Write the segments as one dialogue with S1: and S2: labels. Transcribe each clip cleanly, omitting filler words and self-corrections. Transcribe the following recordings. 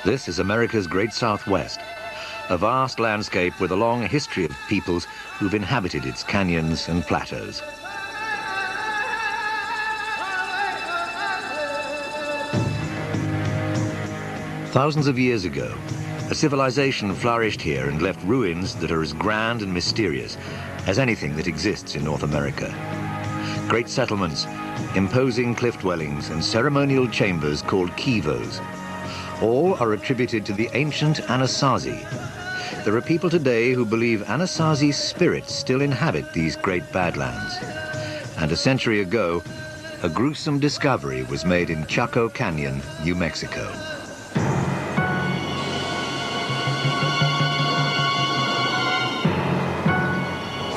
S1: This is America's Great Southwest, a vast landscape with a long history of peoples who've inhabited its canyons and plateaus. Thousands of years ago, a civilization flourished here and left ruins that are as grand and mysterious as anything that exists in North America. Great settlements, imposing cliff dwellings, and ceremonial chambers called kivos. All are attributed to the ancient Anasazi. There are people today who believe Anasazi spirits still inhabit these great badlands. And a century ago, a gruesome discovery was made in Chaco Canyon, New Mexico.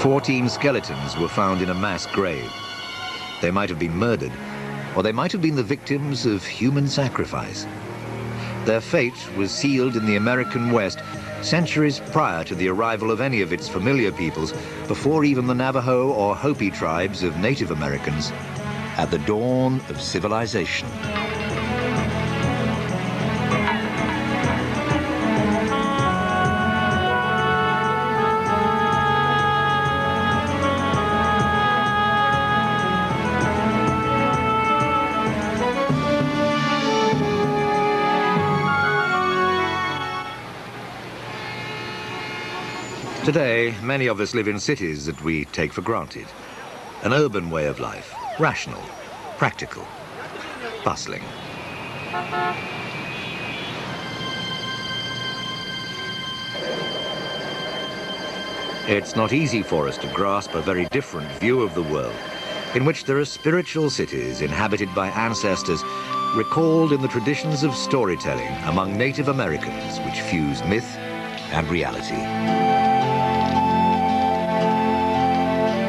S1: "14 skeletons were found in a mass grave. They might have been murdered, or they might have been the victims of human sacrifice. Their fate was sealed in the American West centuries prior to the arrival of any of its familiar peoples, before even the Navajo or Hopi tribes of Native Americans, at the dawn of civilization." Today, many of us live in cities that we take for granted. An urban way of life, rational, practical, bustling. It's not easy for us to grasp a very different view of the world, in which there are spiritual cities inhabited by ancestors recalled in the traditions of storytelling among Native Americans, which fuse myth and reality.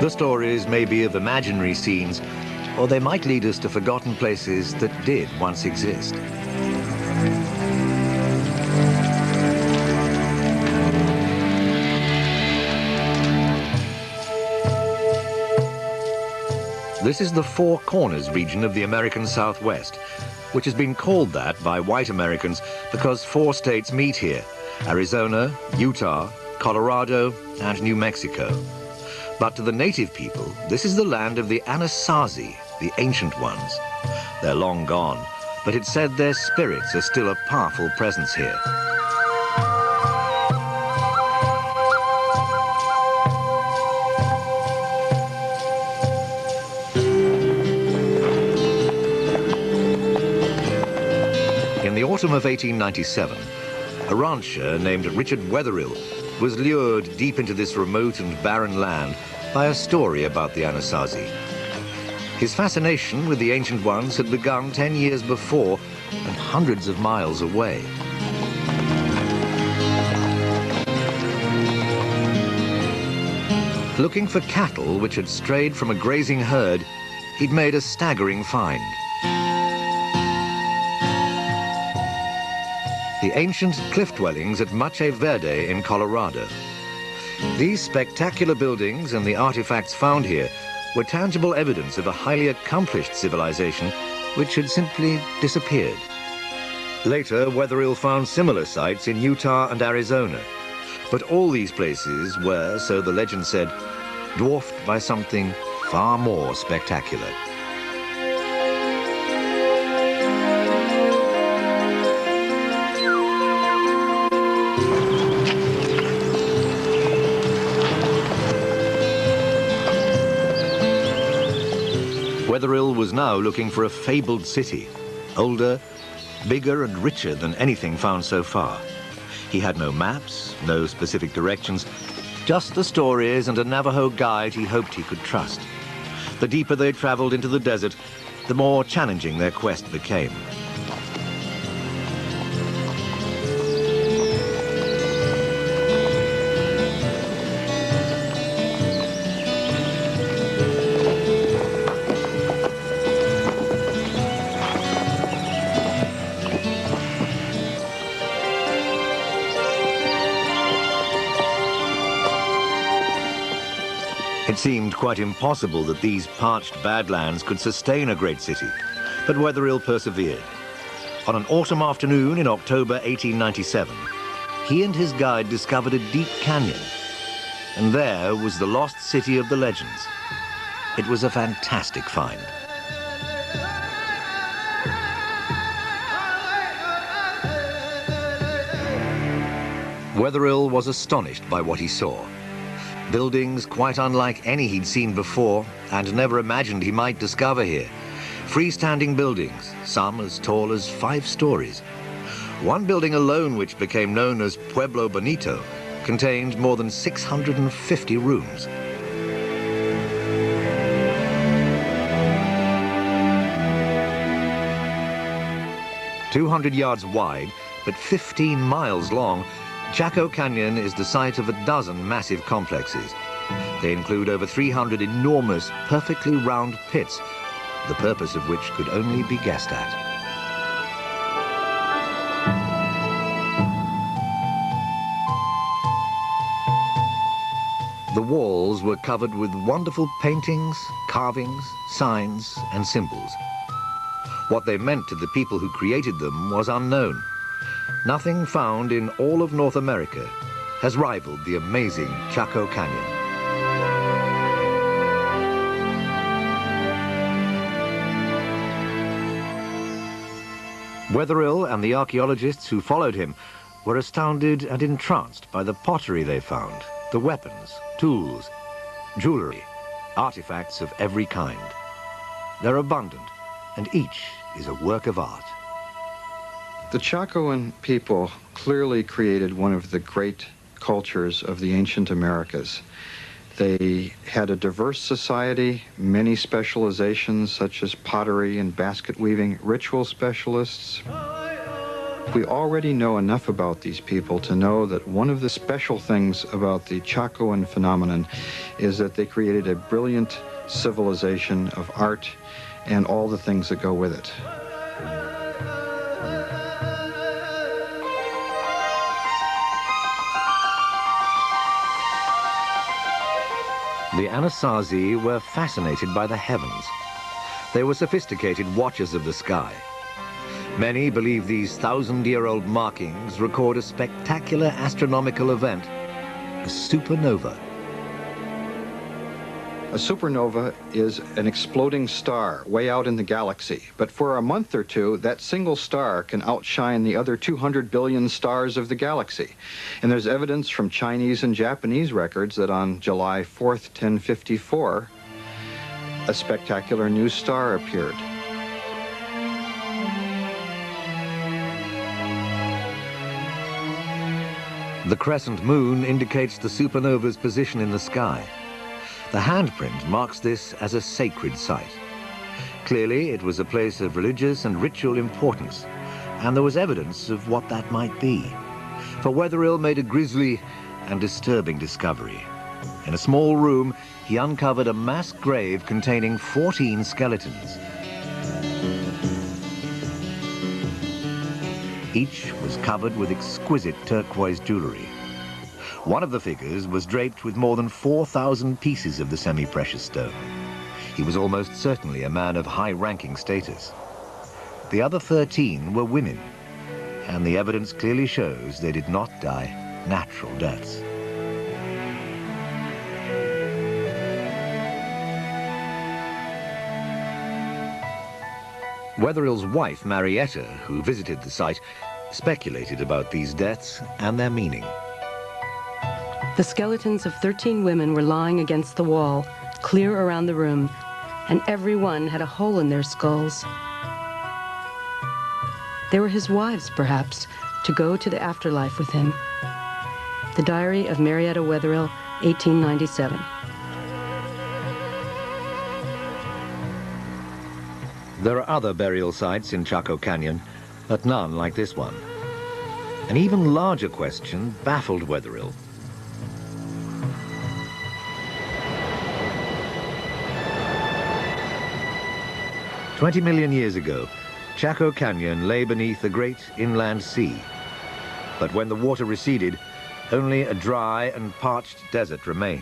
S1: The stories may be of imaginary scenes, or they might lead us to forgotten places that did once exist. This is the Four Corners region of the American Southwest, which has been called that by white Americans because 4 states meet here: Arizona, Utah, Colorado, and New Mexico. But to the native people, this is the land of the Anasazi, the ancient ones. They're long gone, but it's said their spirits are still a powerful presence here. In the autumn of 1897, a rancher named Richard Wetherill was lured deep into this remote and barren land by a story about the Anasazi. His fascination with the ancient ones had begun 10 years before and hundreds of miles away. Looking for cattle which had strayed from a grazing herd, he'd made a staggering find. The ancient cliff dwellings at Mache Verde in Colorado. These spectacular buildings and the artifacts found here were tangible evidence of a highly accomplished civilization which had simply disappeared. Later, Wetherill found similar sites in Utah and Arizona, but all these places were, so the legend said, dwarfed by something far more spectacular. Wetherill was now looking for a fabled city, older, bigger and richer than anything found so far. He had no maps, no specific directions, just the stories and a Navajo guide he hoped he could trust. The deeper they traveled into the desert, the more challenging their quest became. It seemed quite impossible that these parched badlands could sustain a great city, but Wetherill persevered. On an autumn afternoon in October 1897, he and his guide discovered a deep canyon. And there was the lost city of the legends. It was a fantastic find. Wetherill was astonished by what he saw. Buildings quite unlike any he'd seen before and never imagined he might discover here. Freestanding buildings, some as tall as 5 stories. One building alone, which became known as Pueblo Bonito, contained more than 650 rooms. "200 yards wide, but 15 miles long, Chaco Canyon is the site of a dozen massive complexes. They include over 300 enormous, perfectly round pits, the purpose of which could only be guessed at. The walls were covered with wonderful paintings, carvings, signs, and symbols. What they meant to the people who created them was unknown. Nothing found in all of North America has rivaled the amazing Chaco Canyon. Wetherill and the archaeologists who followed him were astounded and entranced by the pottery they found, the weapons, tools, jewelry, artifacts of every kind. They're abundant, and each is a work of art.
S2: The Chacoan people clearly created one of the great cultures of the ancient Americas. They had a diverse society, many specializations such as pottery and basket weaving, ritual specialists. We already know enough about these people to know that one of the special things about the Chacoan phenomenon is that they created a brilliant civilization of art and all the things that go with it.
S1: The Anasazi were fascinated by the heavens. They were sophisticated watchers of the sky. Many believe these 1,000-year-old markings record a spectacular astronomical event, a supernova.
S2: A supernova is an exploding star way out in the galaxy, but for a month or two, that single star can outshine the other 200 billion stars of the galaxy. And there's evidence from Chinese and Japanese records that on July 4th, 1054, a spectacular new star appeared.
S1: The crescent moon indicates the supernova's position in the sky. The handprint marks this as a sacred site. Clearly, it was a place of religious and ritual importance, and there was evidence of what that might be. For Wetherill made a grisly and disturbing discovery. In a small room, he uncovered a mass grave containing 14 skeletons. Each was covered with exquisite turquoise jewelry. One of the figures was draped with more than 4,000 pieces of the semi-precious stone. He was almost certainly a man of high-ranking status. The other 13 were women, and the evidence clearly shows they did not die natural deaths. Wetherill's wife, Marietta, who visited the site, speculated about these deaths and their meaning.
S3: The skeletons of 13 women were lying against the wall, clear around the room, and every one had a hole in their skulls. They were his wives, perhaps, to go to the afterlife with him. The Diary of Marietta Wetherill, 1897.
S1: There are other burial sites in Chaco Canyon, but none like this one. An even larger question baffled Wetherill. "20 million years ago, Chaco Canyon lay beneath the great inland sea. But when the water receded, only a dry and parched desert remained."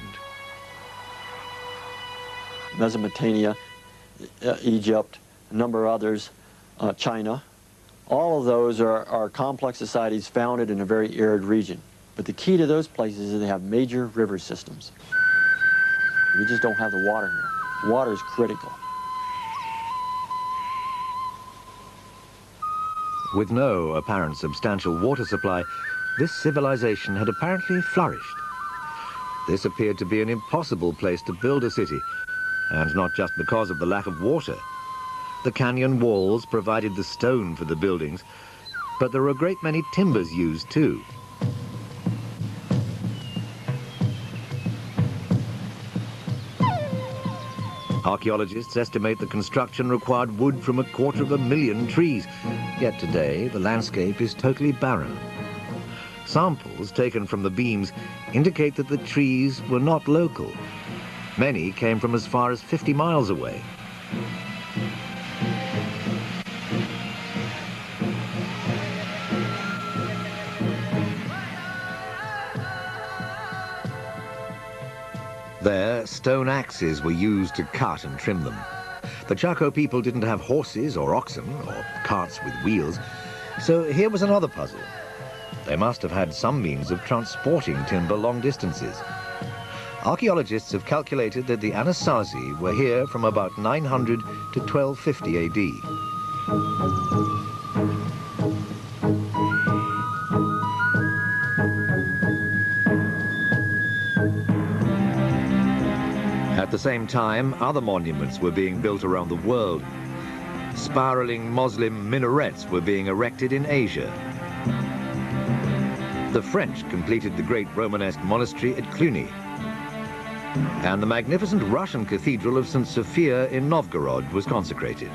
S4: Mesopotamia, Egypt, a number of others, China, All of those are complex societies founded in a very arid region. But the key to those places is they have major river systems. We just don't have the water here. Water is critical.
S1: With no apparent substantial water supply, this civilization had apparently flourished. This appeared to be an impossible place to build a city, and not just because of the lack of water. The canyon walls provided the stone for the buildings, but there were a great many timbers used too. Archaeologists estimate the construction required wood from 250,000 trees, yet today the landscape is totally barren. Samples taken from the beams indicate that the trees were not local. Many came from as far as 50 miles away. There, stone axes were used to cut and trim them. The Chaco people didn't have horses or oxen or carts with wheels, so here was another puzzle. They must have had some means of transporting timber long distances. Archaeologists have calculated that the Anasazi were here from about 900 to 1250 AD. At the same time, other monuments were being built around the world. Spiraling Muslim minarets were being erected in Asia. The French completed the great Romanesque monastery at Cluny, and the magnificent Russian cathedral of St. Sophia in Novgorod was consecrated.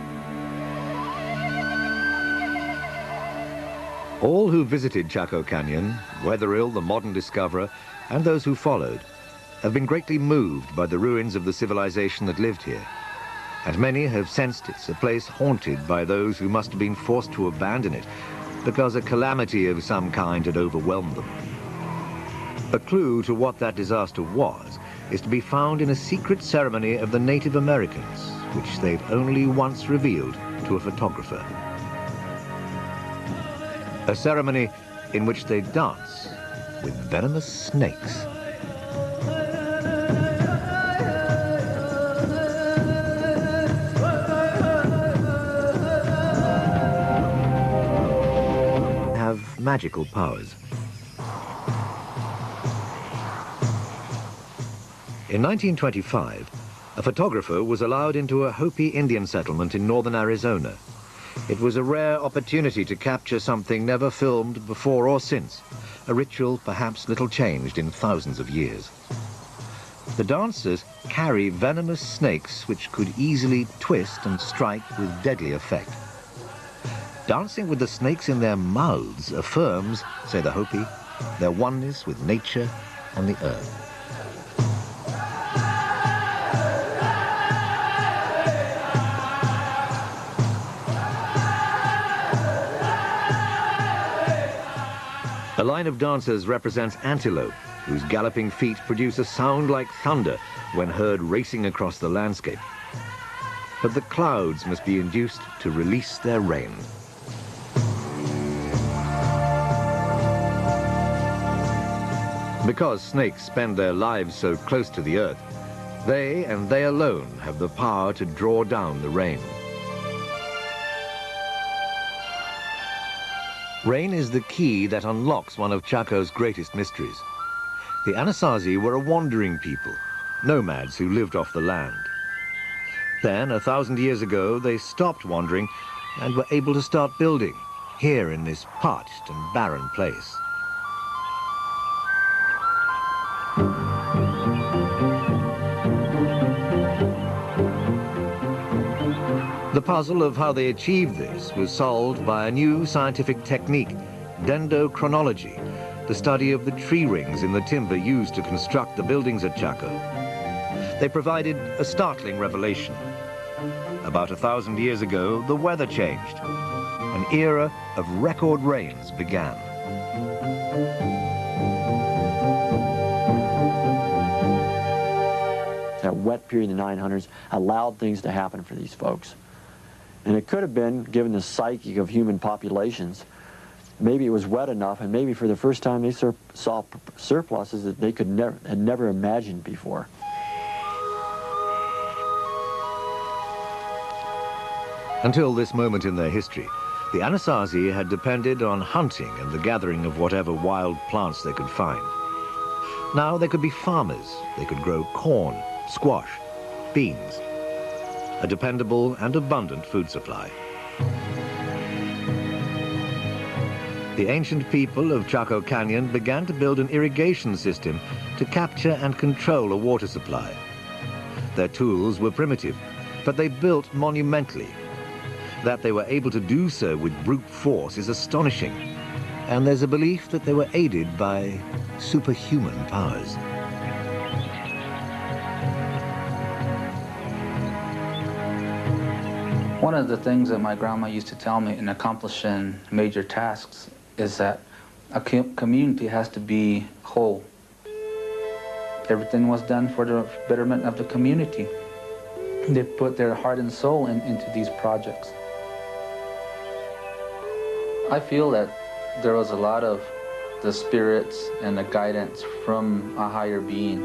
S1: All who visited Chaco Canyon, Wetherill, the modern discoverer, and those who followed, have been greatly moved by the ruins of the civilization that lived here, and many have sensed it's a place haunted by those who must have been forced to abandon it because a calamity of some kind had overwhelmed them. A clue to what that disaster was is to be found in a secret ceremony of the Native Americans, which they've only once revealed to a photographer. A ceremony in which they dance with venomous snakes. Magical powers. In 1925, a photographer was allowed into a Hopi Indian settlement in northern Arizona. It was a rare opportunity to capture something never filmed before or since, a ritual perhaps little changed in thousands of years. The dancers carry venomous snakes which could easily twist and strike with deadly effect. Dancing with the snakes in their mouths affirms, say the Hopi, their oneness with nature and the earth. A line of dancers represents antelope, whose galloping feet produce a sound like thunder when heard racing across the landscape. But the clouds must be induced to release their rain. Because snakes spend their lives so close to the earth, they and they alone have the power to draw down the rain. Rain is the key that unlocks one of Chaco's greatest mysteries. The Anasazi were a wandering people, nomads who lived off the land. Then, 1,000 years ago, they stopped wandering and were able to start building, here in this parched and barren place. The puzzle of how they achieved this was solved by a new scientific technique, dendrochronology, the study of the tree rings in the timber used to construct the buildings at Chaco. They provided a startling revelation. About 1,000 years ago, the weather changed. An era of record rains began.
S4: That wet period in the 900s allowed things to happen for these folks. And it could have been, given the psyche of human populations, maybe it was wet enough, and maybe for the first time they saw surpluses that they had never imagined before.
S1: Until this moment in their history, the Anasazi had depended on hunting and the gathering of whatever wild plants they could find. Now they could be farmers. They could grow corn, squash, beans. A dependable and abundant food supply. The ancient people of Chaco Canyon began to build an irrigation system to capture and control a water supply. Their tools were primitive, but they built monumentally. That they were able to do so with brute force is astonishing, and there's a belief that they were aided by superhuman powers.
S5: One of the things that my grandma used to tell me in accomplishing major tasks is that a community has to be whole. Everything was done for the betterment of the community. They put their heart and soul into these projects. I feel that there was a lot of the spirits and the guidance from a higher being.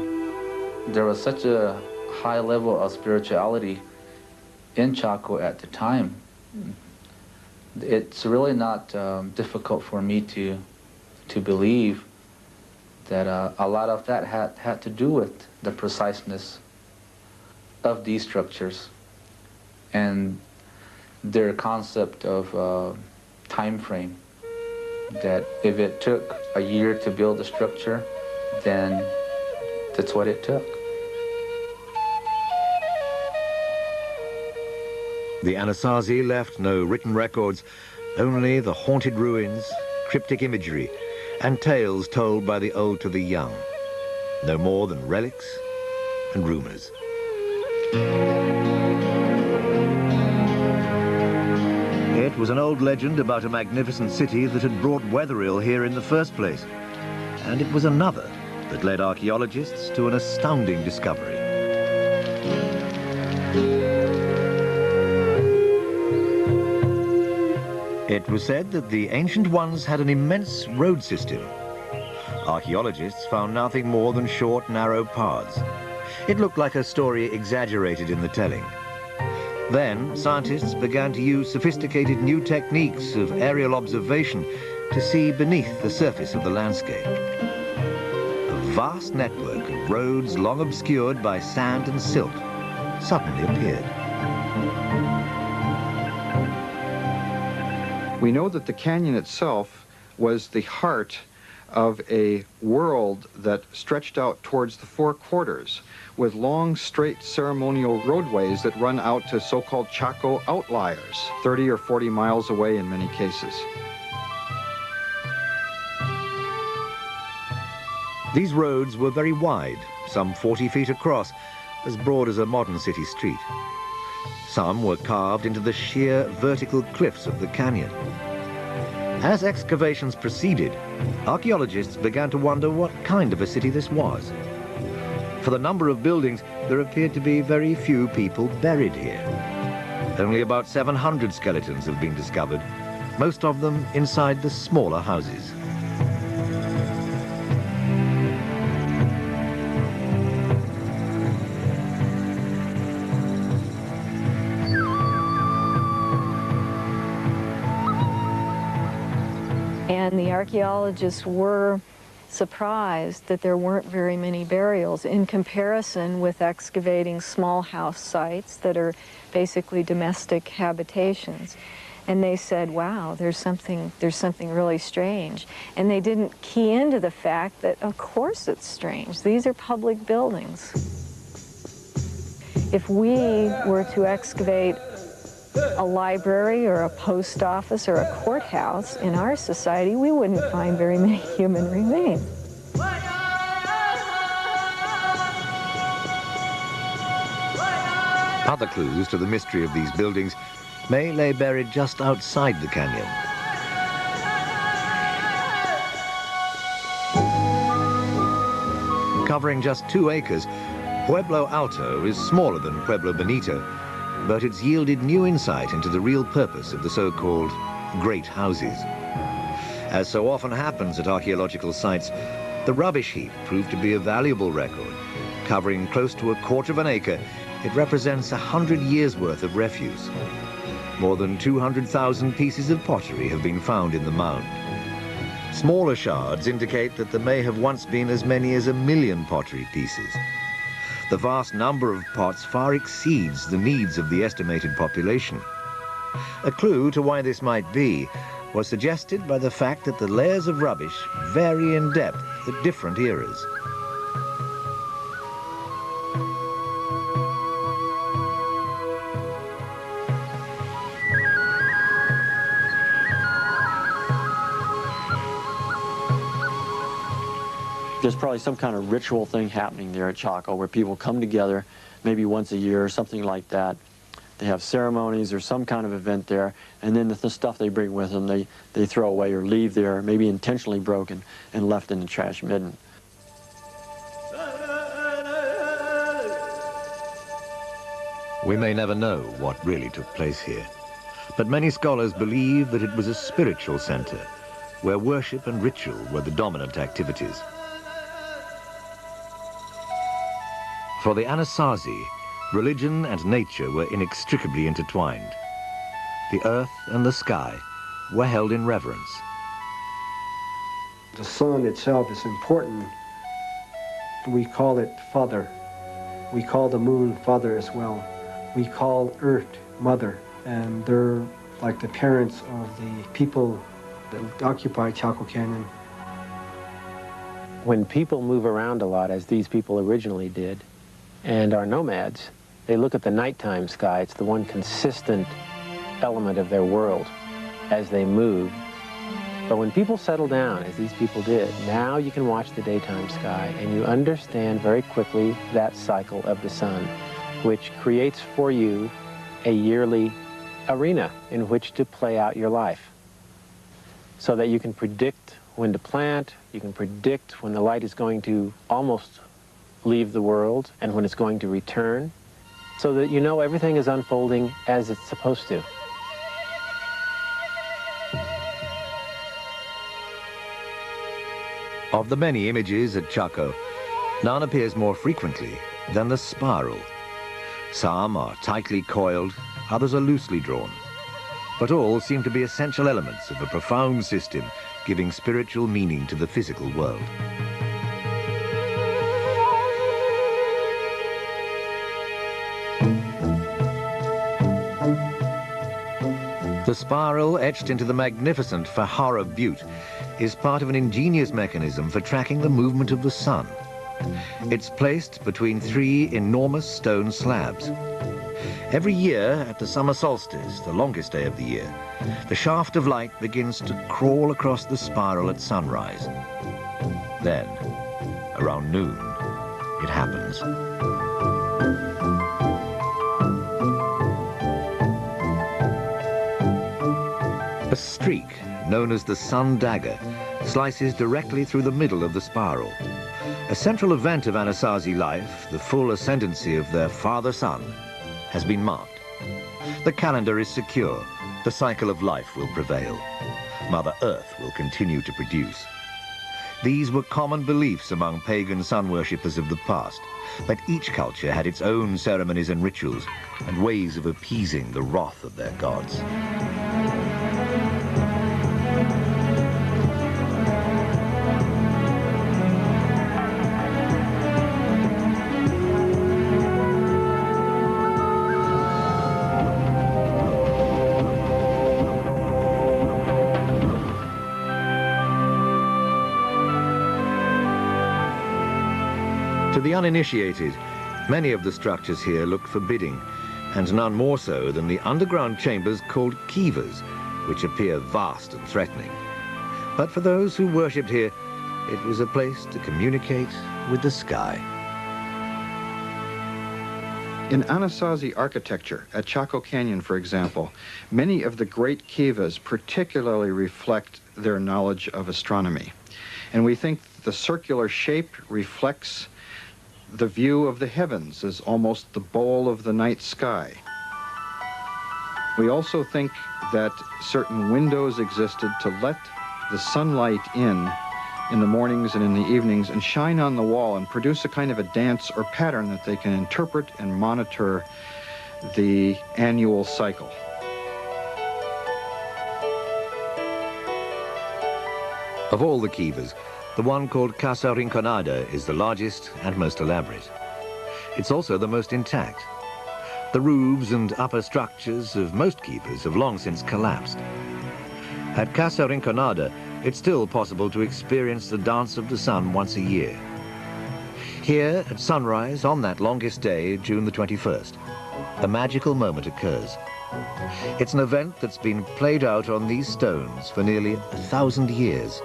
S5: There was such a high level of spirituality in Chaco at the time. It's really not difficult for me to believe that a lot of that had to do with the preciseness of these structures and their concept of time frame. That if it took a year to build a structure, then that's what it took.
S1: The Anasazi left no written records, only the haunted ruins, cryptic imagery, and tales told by the old to the young. No more than relics and rumors. It was an old legend about a magnificent city that had brought weatherill here in the first place. And it was another that led archaeologists to an astounding discovery. It was said that the ancient ones had an immense road system. Archaeologists found nothing more than short, narrow paths. It looked like a story exaggerated in the telling. Then, scientists began to use sophisticated new techniques of aerial observation to see beneath the surface of the landscape. A vast network of roads long obscured by sand and silt suddenly appeared.
S2: We know that the canyon itself was the heart of a world that stretched out towards the four quarters, with long, straight ceremonial roadways that run out to so-called Chaco outliers, 30 or 40 miles away in many cases.
S1: These roads were very wide, some 40 feet across, as broad as a modern city street. Some were carved into the sheer vertical cliffs of the canyon. As excavations proceeded, archaeologists began to wonder what kind of a city this was. For the number of buildings, there appeared to be very few people buried here. Only about 700 skeletons have been discovered, most of them inside the smaller houses.
S6: And the archaeologists were surprised that there weren't very many burials in comparison with excavating small house sites that are basically domestic habitations. And they said, wow, there's something really strange. And they didn't key into the fact that, of course it's strange. These are public buildings. If we were to excavate a library or a post office or a courthouse in our society, we wouldn't find very many human remains.
S1: Other clues to the mystery of these buildings may lay buried just outside the canyon. Covering just 2 acres, Pueblo Alto is smaller than Pueblo Bonito, but it's yielded new insight into the real purpose of the so-called great houses. As so often happens at archaeological sites, the rubbish heap proved to be a valuable record. Covering close to 1/4 of an acre, it represents 100 years' worth of refuse. More than 200,000 pieces of pottery have been found in the mound. Smaller shards indicate that there may have once been as many as 1 million pottery pieces. The vast number of pots far exceeds the needs of the estimated population. A clue to why this might be was suggested by the fact that the layers of rubbish vary in depth at different eras.
S4: There's probably some kind of ritual thing happening there at Chaco where people come together maybe once a year or something like that. They have ceremonies or some kind of event there, and then the stuff they bring with them they throw away or leave there, maybe intentionally broken and left in the trash midden.
S1: We may never know what really took place here, but many scholars believe that it was a spiritual center where worship and ritual were the dominant activities. For the Anasazi, religion and nature were inextricably intertwined. The earth and the sky were held in reverence.
S7: The sun itself is important. We call it Father. We call the moon Father as well. We call Earth Mother, and they're like the parents of the people that occupy Chaco Canyon.
S8: When people move around a lot, as these people originally did, and are nomads, they look at the nighttime sky. It's the one consistent element of their world as they move. But when people settle down, as these people did, now you can watch the daytime sky and you understand very quickly that cycle of the sun, which creates for you a yearly arena in which to play out your life. So that you can predict when to plant, you can predict when the light is going to almost leave the world and when it's going to return, so that you know everything is unfolding as it's supposed to.
S1: Of the many images at Chaco, none appears more frequently than the spiral. Some are tightly coiled, others are loosely drawn, but all seem to be essential elements of a profound system giving spiritual meaning to the physical world. The spiral, etched into the magnificent Fajara Butte, is part of an ingenious mechanism for tracking the movement of the sun. It's placed between 3 enormous stone slabs. Every year, at the summer solstice, the longest day of the year, the shaft of light begins to crawl across the spiral at sunrise. Then, around noon, it happens. A streak, known as the sun dagger, slices directly through the middle of the spiral. A central event of Anasazi life, the full ascendancy of their father sun, has been marked. The calendar is secure. The cycle of life will prevail. Mother Earth will continue to produce. These were common beliefs among pagan sun worshippers of the past, but each culture had its own ceremonies and rituals and ways of appeasing the wrath of their gods. To the uninitiated, many of the structures here look forbidding, and none more so than the underground chambers called kivas, which appear vast and threatening. But for those who worshipped here, it was a place to communicate with the sky.
S2: In Anasazi architecture, at Chaco Canyon, for example, many of the great kivas particularly reflect their knowledge of astronomy. And we think the circular shape reflects the view of the heavens as almost the bowl of the night sky. We also think that certain windows existed to let the sunlight in the mornings and in the evenings and shine on the wall and produce a kind of a dance or pattern that they can interpret and monitor the annual cycle.
S1: Of all the kivas, the one called Casa Rinconada is the largest and most elaborate. It's also the most intact. The roofs and upper structures of most kivas have long since collapsed. At Casa Rinconada, it's still possible to experience the dance of the sun once a year. Here, at sunrise on that longest day, June the 21st, a magical moment occurs. It's an event that's been played out on these stones for nearly 1,000 years.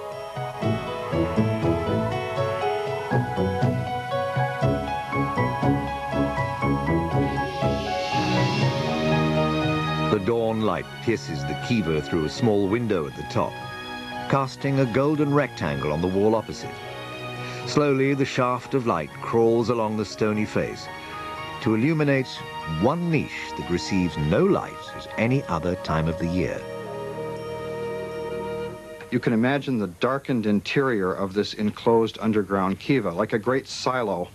S1: The dawn light pierces the kiva through a small window at the top, casting a golden rectangle on the wall opposite. Slowly, the shaft of light crawls along the stony face to illuminate one niche that receives no light at any other time of the year.
S2: You can imagine the darkened interior of this enclosed underground kiva, like a great silo,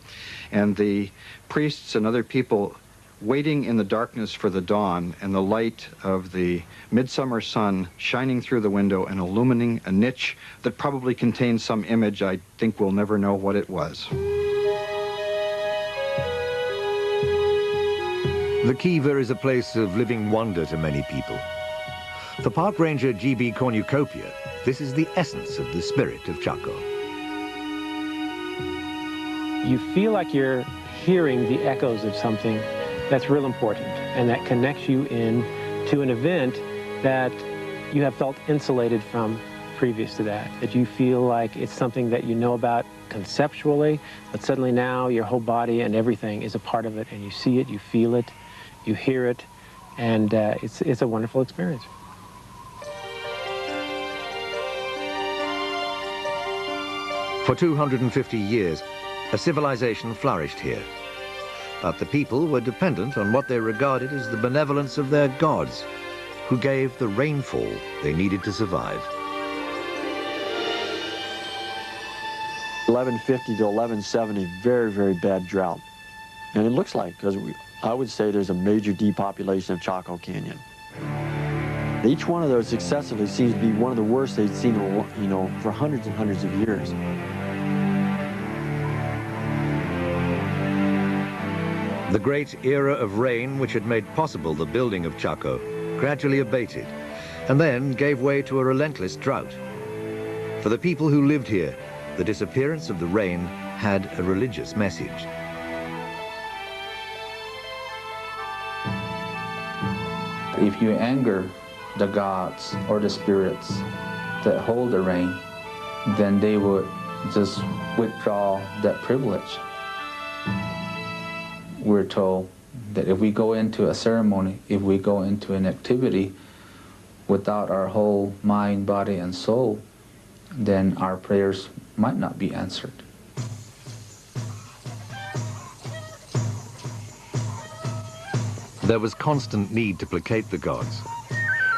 S2: and the priests and other people waiting in the darkness for the dawn and the light of the midsummer sun shining through the window and illumining a niche that probably contains some image. I think we'll never know what it was.
S1: The kiva is a place of living wonder to many people. For park ranger G.B. Cornucopia, this is the essence of the spirit of Chaco.
S8: You feel like you're hearing the echoes of something that's real important, and that connects you in to an event that you have felt insulated from previous to that, that you feel like it's something that you know about conceptually, but suddenly now your whole body and everything is a part of it, and you see it, you feel it, you hear it, and it's a wonderful experience.
S1: For 250 years, a civilization flourished here. But the people were dependent on what they regarded as the benevolence of their gods, who gave the rainfall they needed to survive.
S4: 1150 to 1170, very, very bad drought. And it looks like, because I would say there's a major depopulation of Chaco Canyon. Each one of those successively seems to be one of the worst they've seen, you know, for hundreds and hundreds of years.
S1: The great era of rain which had made possible the building of Chaco gradually abated and then gave way to a relentless drought. For the people who lived here, the disappearance of the rain had a religious message.
S5: If you anger the gods or the spirits that hold the rain, then they would just withdraw that privilege. We're told that if we go into a ceremony, if we go into an activity without our whole mind, body, and soul, then our prayers might not be answered.
S1: There was constant need to placate the gods.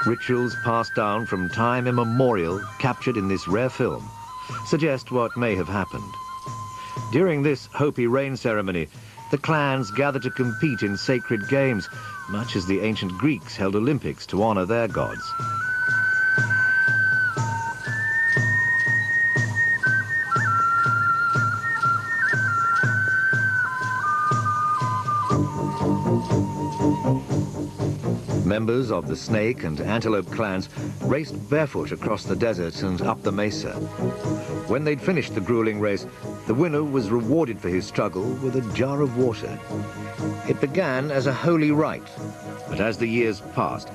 S1: Rituals passed down from time immemorial, captured in this rare film, suggest what may have happened. During this Hopi rain ceremony, the clans gathered to compete in sacred games, much as the ancient Greeks held Olympics to honor their gods. Members of the snake and antelope clans raced barefoot across the desert and up the mesa. When they'd finished the grueling race, the winner was rewarded for his struggle with a jar of water. It began as a holy rite, but as the years passed,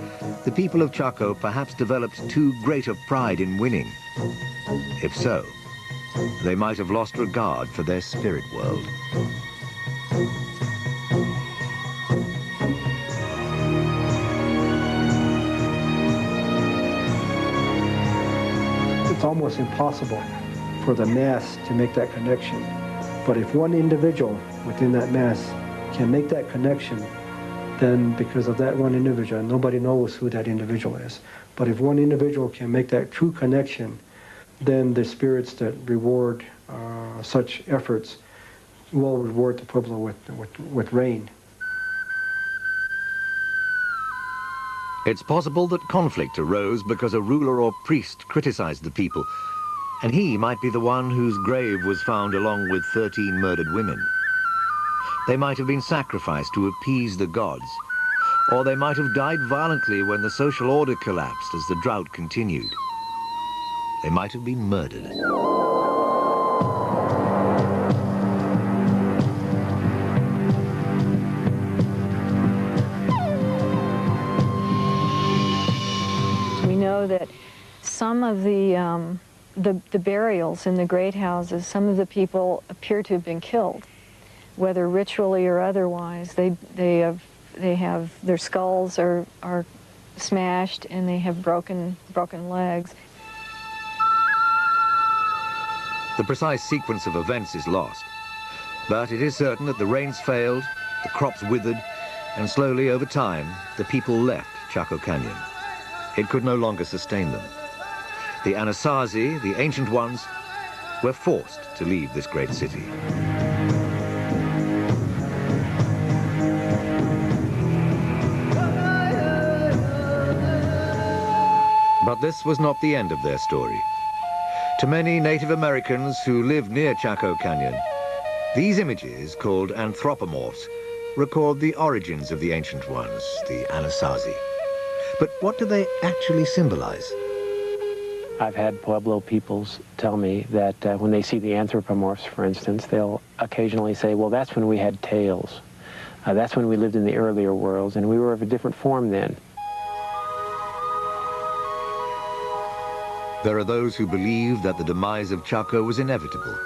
S1: the people of Chaco perhaps developed too great a pride in winning. If so, they might have lost regard for their spirit world.
S7: It's almost impossible for the mass to make that connection. But if one individual within that mass can make that connection then because of that one individual, nobody knows who that individual is. But if one individual can make that true connection, then the spirits that reward such efforts will reward the Pueblo with rain.
S1: It's possible that conflict arose because a ruler or priest criticized the people, and he might be the one whose grave was found along with 13 murdered women. They might have been sacrificed to appease the gods, or they might have died violently when the social order collapsed as the drought continued. They might have been murdered.
S6: We know that some of the burials in the great houses, some of the people appear to have been killed, whether ritually or otherwise. They have their skulls are smashed and they have broken legs.
S1: The precise sequence of events is lost, but it is certain that the rains failed, the crops withered, and slowly over time, the people left Chaco Canyon. It could no longer sustain them. The Anasazi, the ancient ones, were forced to leave this great city. But this was not the end of their story. To many Native Americans who lived near Chaco Canyon, these images, called anthropomorphs, record the origins of the ancient ones, the Anasazi. But what do they actually symbolize?
S8: I've had Pueblo peoples tell me that when they see the anthropomorphs, for instance, they'll occasionally say, well, that's when we had tails. That's when we lived in the earlier worlds, and we were of a different form then.
S1: There are those who believe that the demise of Chaco was inevitable,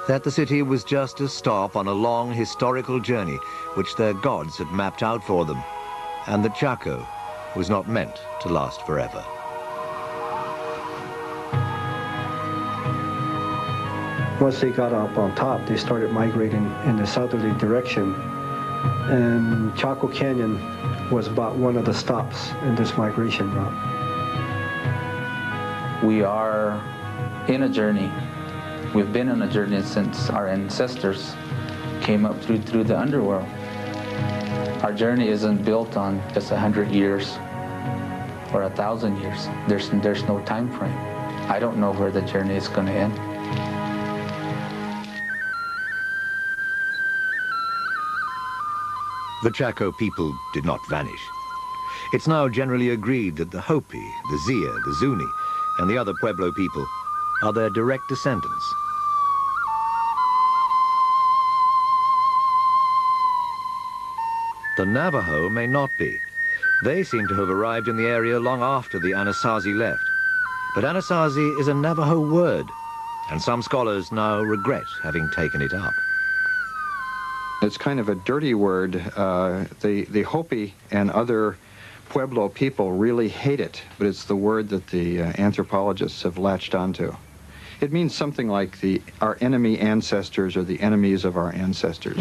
S1: that the city was just a stop on a long historical journey which their gods had mapped out for them, and that Chaco was not meant to last forever.
S7: Once they got up on top, they started migrating in the southerly direction, and Chaco Canyon was about one of the stops in this migration route.
S5: We are in a journey. We've been on a journey since our ancestors came up through the underworld. Our journey isn't built on just 100 years or 1,000 years. There's no time frame. I don't know where the journey is going to end.
S1: The Chaco people did not vanish. It's now generally agreed that the Hopi, the Zia, the Zuni, and the other Pueblo people are their direct descendants. The Navajo may not be. They seem to have arrived in the area long after the Anasazi left. But Anasazi is a Navajo word, and some scholars now regret having taken it up.
S2: It's kind of a dirty word. The Hopi and other Pueblo people really hate it, but it's the word that the anthropologists have latched onto. It means something like our enemy ancestors or the enemies of our ancestors.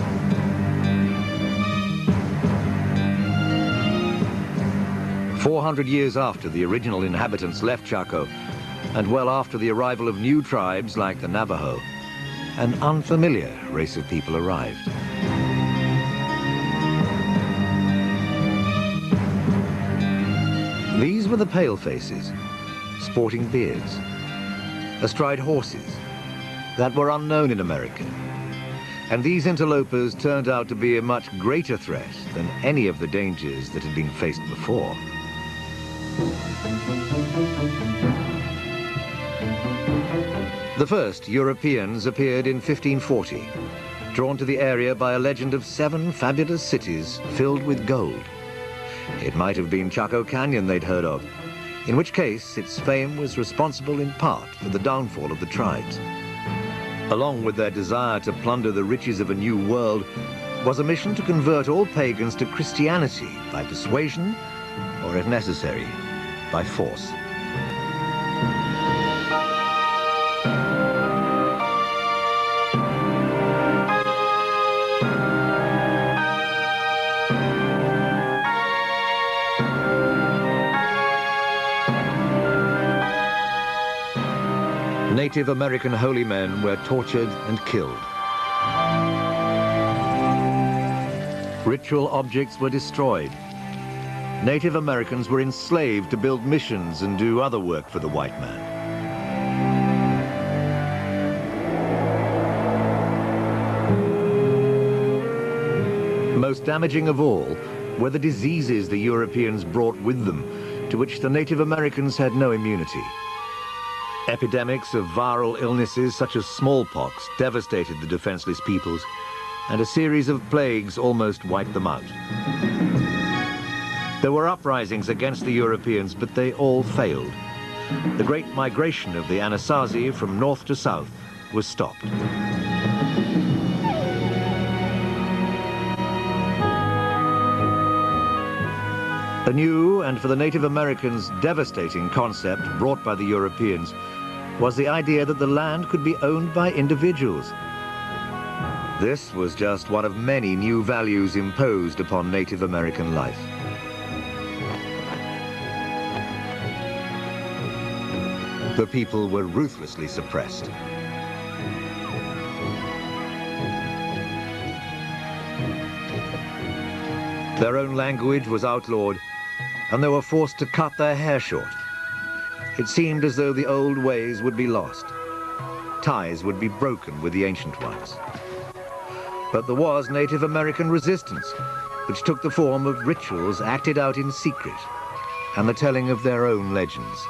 S2: "400 years after the original inhabitants left Chaco, and well after the arrival of new tribes like the Navajo, an unfamiliar race of people arrived. These were the palefaces, sporting beards, astride horses that were unknown in America. And these interlopers turned out to be a much greater threat than any of the dangers that had been faced before. The first Europeans appeared in 1540, drawn to the area by a legend of 7 fabulous cities filled with gold. It might have been Chaco Canyon they'd heard of, in which case its fame was responsible in part for the downfall of the tribes. Along with their desire to plunder the riches of a new world was a mission to convert all pagans to Christianity by persuasion, or if necessary, by force.
S1: Native American holy men were tortured and killed. Ritual objects were destroyed. Native Americans were enslaved to build missions and do other work for the white man. Most damaging of all were the diseases the Europeans brought with them, to which the Native Americans had no immunity. Epidemics of viral illnesses such as smallpox devastated the defenseless peoples, and a series of plagues almost wiped them out. There were uprisings against the Europeans, but they all failed. The great migration of the Anasazi from north to south was stopped. A new, and for the Native Americans, devastating concept brought by the Europeans was the idea that the land could be owned by individuals. This was just one of many new values imposed upon Native American life. The people were ruthlessly suppressed. Their own language was outlawed, and they were forced to cut their hair short. It seemed as though the old ways would be lost. Ties would be broken with the ancient ones. But there was Native American resistance, which took the form of rituals acted out in secret and the telling of their own legends.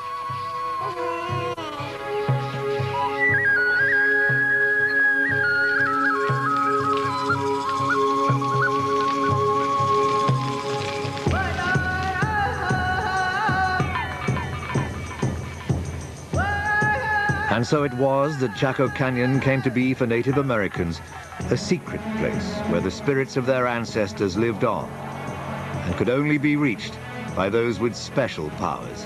S1: And so it was that Chaco Canyon came to be for Native Americans a secret place where the spirits of their ancestors lived on and could only be reached by those with special powers.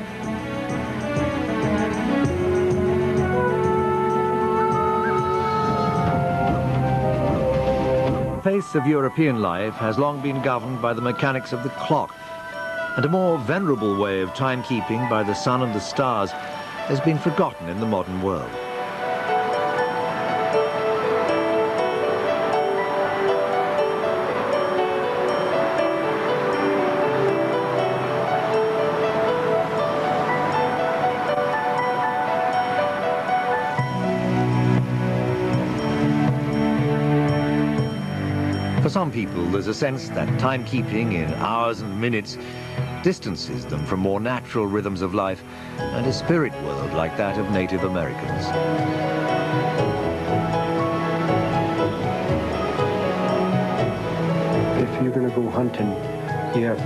S1: The pace of European life has long been governed by the mechanics of the clock, and a more venerable way of timekeeping by the sun and the stars has been forgotten in the modern world. For some people, there's a sense that timekeeping in hours and minutes distances them from more natural rhythms of life and a spirit world like that of Native Americans.
S7: If you're going to go hunting, you have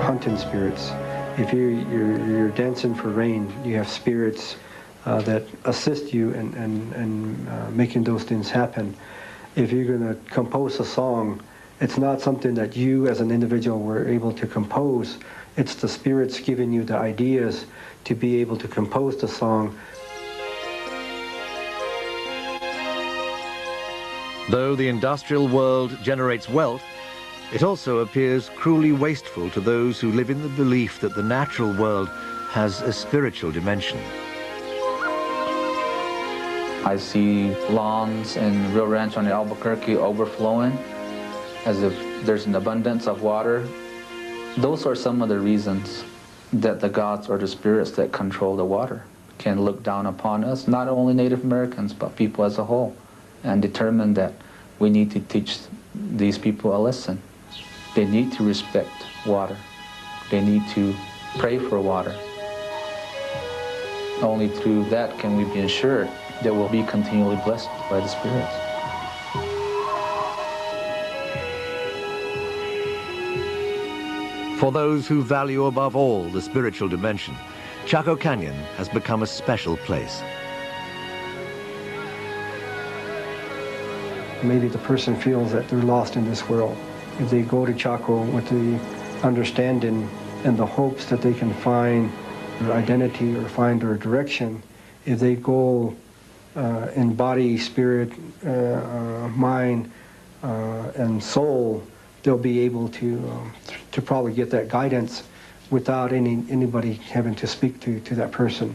S7: hunting spirits. If you're dancing for rain, you have spirits that assist you in making those things happen. If you're going to compose a song, it's not something that you as an individual were able to compose. It's the spirits giving you the ideas to be able to compose the song.
S1: Though the industrial world generates wealth, it also appears cruelly wasteful to those who live in the belief that the natural world has a spiritual dimension.
S5: I see lawns in Rio Rancho and Albuquerque overflowing as if there's an abundance of water. Those are some of the reasons that the gods or the spirits that control the water can look down upon us, not only Native Americans, but people as a whole, and determine that we need to teach these people a lesson. They need to respect water. They need to pray for water. Only through that can we be assured that we'll be continually blessed by the spirits.
S1: For those who value above all the spiritual dimension, Chaco Canyon has become a special place.
S7: Maybe the person feels that they're lost in this world. If they go to Chaco with the understanding and the hopes that they can find their identity or find their direction, if they go in body, spirit, mind, and soul, they'll be able to probably get that guidance without anybody having to speak to that person.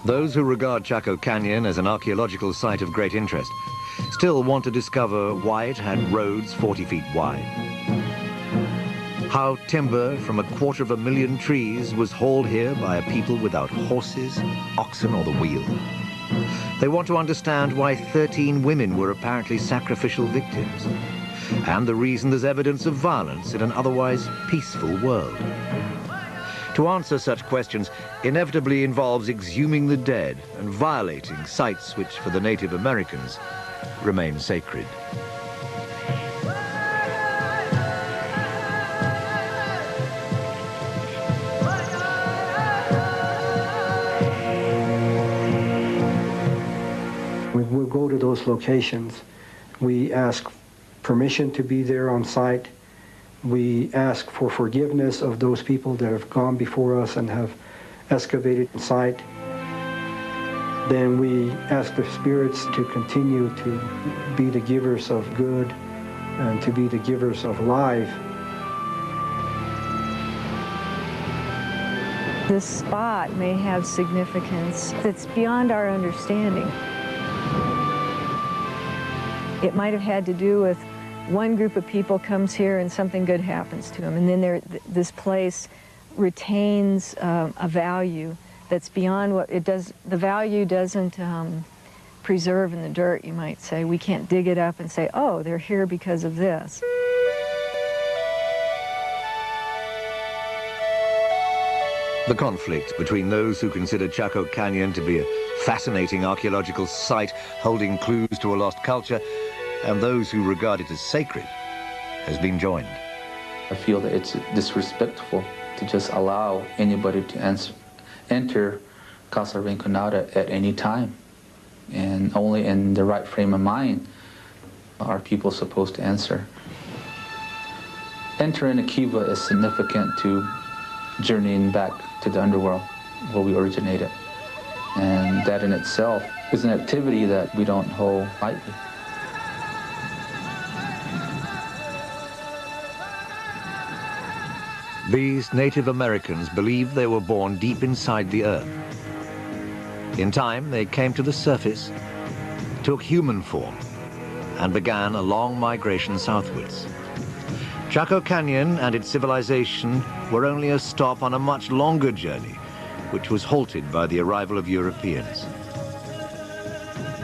S1: Those who regard Chaco Canyon as an archaeological site of great interest still want to discover why it had roads 40 feet wide, how timber from 250,000 trees was hauled here by a people without horses, oxen, or the wheel. They want to understand why 13 women were apparently sacrificial victims, and the reason there's evidence of violence in an otherwise peaceful world. To answer such questions inevitably involves exhuming the dead and violating sites which, for the Native Americans, remain sacred.
S7: We'll go to those locations. We ask permission to be there on site. We ask for forgiveness of those people that have gone before us and have excavated the site. Then we ask the spirits to continue to be the givers of good and to be the givers of life.
S6: This spot may have significance that's beyond our understanding. It might have had to do with one group of people comes here and something good happens to them, and then this place retains a value that's beyond what it does. The value doesn't preserve in the dirt, you might say. We can't dig it up and say, oh, they're here because of this.
S1: The conflict between those who consider Chaco Canyon to be a fascinating archaeological site holding clues to a lost culture and those who regard it as sacred has been joined.
S5: I feel that it's disrespectful to just allow anybody to enter Casa Rinconada at any time. And only in the right frame of mind are people supposed to enter. Entering a kiva is significant to journeying back to the underworld where we originated. And that in itself is an activity that we don't hold lightly.
S1: These Native Americans believed they were born deep inside the earth. In time, they came to the surface, took human form, and began a long migration southwards. Chaco Canyon and its civilization were only a stop on a much longer journey, which was halted by the arrival of Europeans.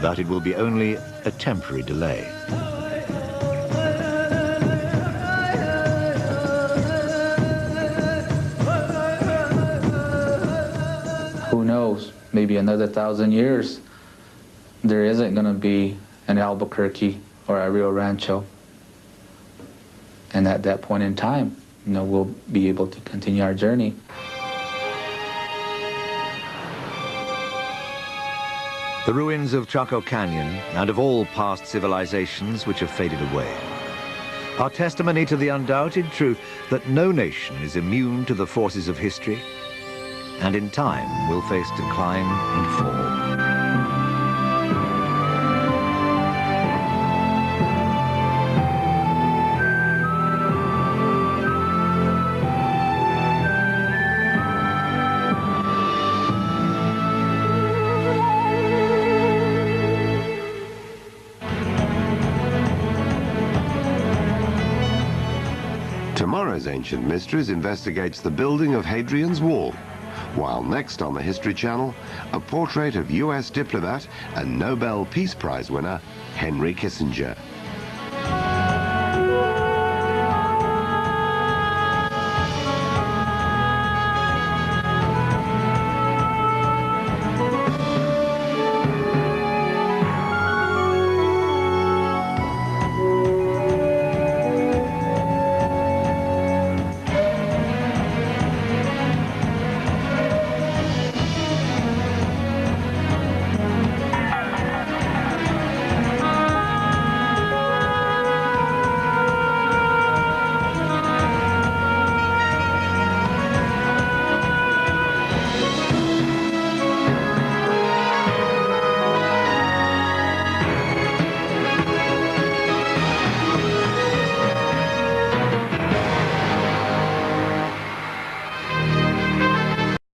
S1: But it will be only a temporary delay.
S5: Who knows, maybe another 1,000 years, there isn't going to be an Albuquerque or a Rio Rancho. And at that point in time, we'll be able to continue our journey.
S1: The ruins of Chaco Canyon and of all past civilizations which have faded away are testimony to the undoubted truth that no nation is immune to the forces of history and in time will face decline and fall.
S9: Tomorrow's Ancient Mysteries investigates the building of Hadrian's Wall, while next on the History Channel, a portrait of US diplomat and Nobel Peace Prize winner Henry Kissinger.